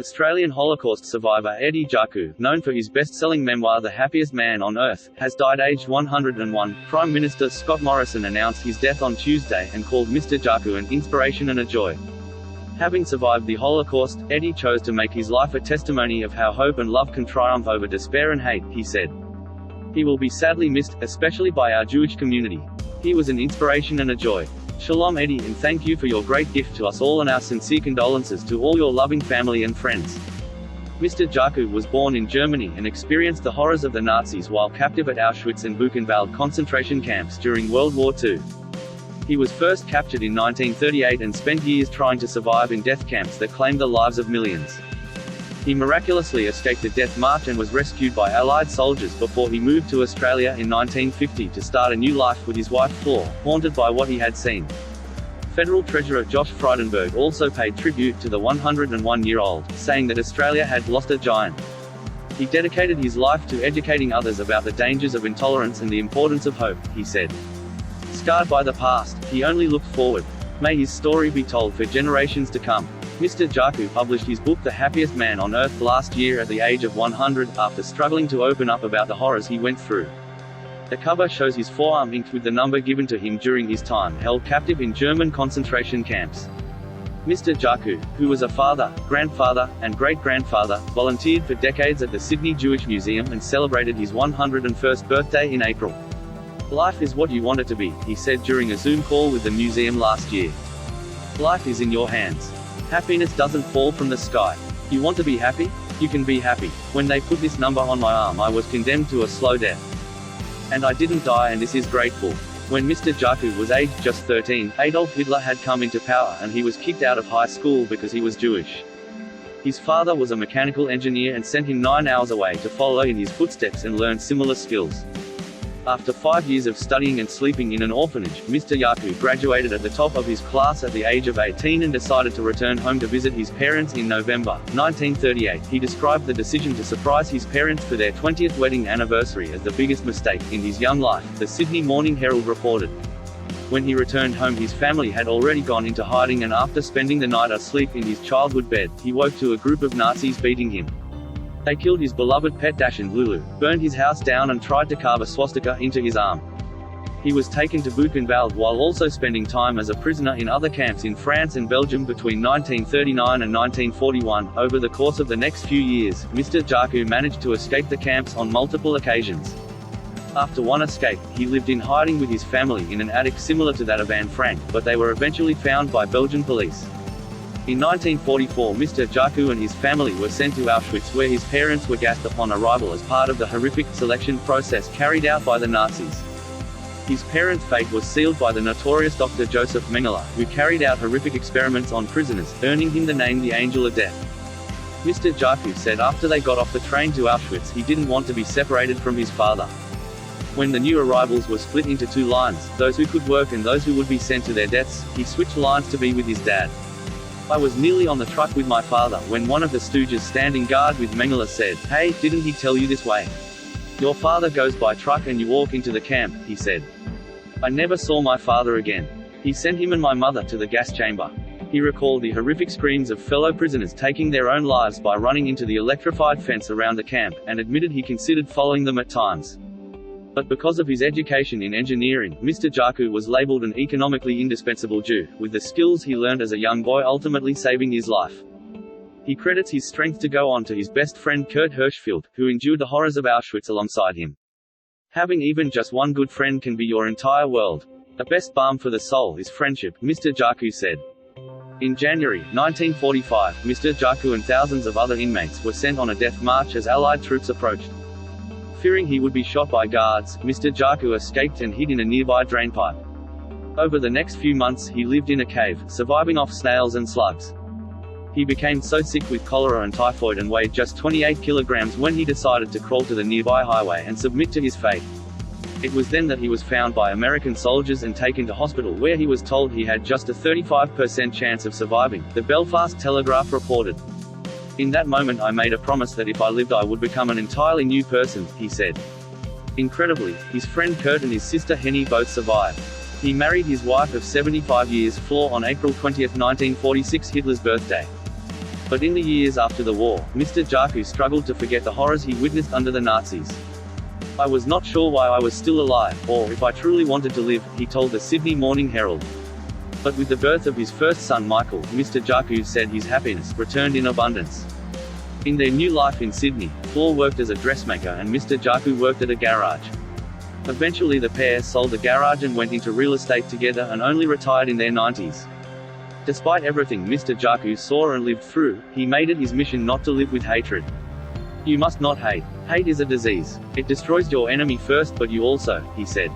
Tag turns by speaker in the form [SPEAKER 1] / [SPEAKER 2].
[SPEAKER 1] Australian Holocaust survivor Eddie Jaku, known for his best-selling memoir The Happiest Man on Earth, has died aged 101. Prime Minister Scott Morrison announced his death on Tuesday and called Mr. Jaku an inspiration and a joy. Having survived the Holocaust, Eddie chose to make his life a testimony of how hope and love can triumph over despair and hate, he said. He will be sadly missed, especially by our Jewish community. He was an inspiration and a joy. Shalom Eddie, and thank you for your great gift to us all, and our sincere condolences to all your loving family and friends. Mr. Jaku was born in Germany and experienced the horrors of the Nazis while captive at Auschwitz and Buchenwald concentration camps during World War II. He was first captured in 1938 and spent years trying to survive in death camps that claimed the lives of millions. He miraculously escaped the death march and was rescued by Allied soldiers before he moved to Australia in 1950 to start a new life with his wife Flor, haunted by what he had seen. Federal Treasurer Josh Frydenberg also paid tribute to the 101-year-old, saying that Australia had lost a giant. He dedicated his life to educating others about the dangers of intolerance and the importance of hope, he said. Scarred by the past, he only looked forward. May his story be told for generations to come. Mr. Jaku published his book The Happiest Man on Earth last year at the age of 100, after struggling to open up about the horrors he went through. The cover shows his forearm inked with the number given to him during his time held captive in German concentration camps. Mr. Jaku, who was a father, grandfather, and great-grandfather, volunteered for decades at the Sydney Jewish Museum and celebrated his 101st birthday in April. Life is what you want it to be, he said during a Zoom call with the museum last year. Life is in your hands. Happiness doesn't fall from the sky. You want to be happy? You can be happy. When they put this number on my arm, I was condemned to a slow death. And I didn't die, and this is grateful. When Mr. Jaku was aged just 13, Adolf Hitler had come into power and he was kicked out of high school because he was Jewish. His father was a mechanical engineer and sent him 9 hours away to follow in his footsteps and learn similar skills. After 5 years of studying and sleeping in an orphanage, Mr. Jaku graduated at the top of his class at the age of 18 and decided to return home to visit his parents in November 1938. He described the decision to surprise his parents for their 20th wedding anniversary as the biggest mistake in his young life, the Sydney Morning Herald reported. When he returned home, his family had already gone into hiding, and after spending the night asleep in his childhood bed, he woke to a group of Nazis beating him. They killed his beloved pet Dash and Lulu, burned his house down and tried to carve a swastika into his arm. He was taken to Buchenwald while also spending time as a prisoner in other camps in France and Belgium between 1939 and 1941. Over the course of the next few years, Mr. Jaku managed to escape the camps on multiple occasions. After one escape, he lived in hiding with his family in an attic similar to that of Anne Frank, but they were eventually found by Belgian police. In 1944, Mr. Jaku and his family were sent to Auschwitz, where his parents were gassed upon arrival as part of the horrific selection process carried out by the Nazis. His parents' fate was sealed by the notorious Dr. Joseph Mengele, who carried out horrific experiments on prisoners, earning him the name the Angel of Death. Mr. Jaku said after they got off the train to Auschwitz, he didn't want to be separated from his father. When the new arrivals were split into two lines, those who could work and those who would be sent to their deaths, he switched lines to be with his dad. I was nearly on the truck with my father when one of the stooges standing guard with Mengele said, "Hey, didn't he tell you this way? Your father goes by truck and you walk into the camp," he said. I never saw my father again. He sent him and my mother to the gas chamber. He recalled the horrific screams of fellow prisoners taking their own lives by running into the electrified fence around the camp, and admitted he considered following them at times. But because of his education in engineering, Mr. Jaku was labeled an economically indispensable Jew, with the skills he learned as a young boy ultimately saving his life. He credits his strength to go on to his best friend Kurt Hirschfeld, who endured the horrors of Auschwitz alongside him. Having even just one good friend can be your entire world. The best balm for the soul is friendship, Mr. Jaku said. In January 1945, Mr. Jaku and thousands of other inmates were sent on a death march as Allied troops approached. Fearing he would be shot by guards, Mr. Jaku escaped and hid in a nearby drainpipe. Over the next few months, he lived in a cave, surviving off snails and slugs. He became so sick with cholera and typhoid and weighed just 28 kilograms when he decided to crawl to the nearby highway and submit to his fate. It was then that he was found by American soldiers and taken to hospital, where he was told he had just a 35% chance of surviving, the Belfast Telegraph reported. In that moment I made a promise that if I lived I would become an entirely new person, he said. Incredibly, his friend Kurt and his sister Henny both survived. He married his wife of 75 years, Flor, on April 20, 1946, Hitler's birthday. But in the years after the war, Mr. Jaku struggled to forget the horrors he witnessed under the Nazis. I was not sure why I was still alive, or if I truly wanted to live, he told the Sydney Morning Herald. But with the birth of his first son Michael, Mr. Jaku said his happiness returned in abundance. In their new life in Sydney, Flor worked as a dressmaker and Mr. Jaku worked at a garage. Eventually the pair sold the garage and went into real estate together and only retired in their 90s. Despite everything Mr. Jaku saw and lived through, he made it his mission not to live with hatred. You must not hate. Hate is a disease. It destroys your enemy first but you also, he said.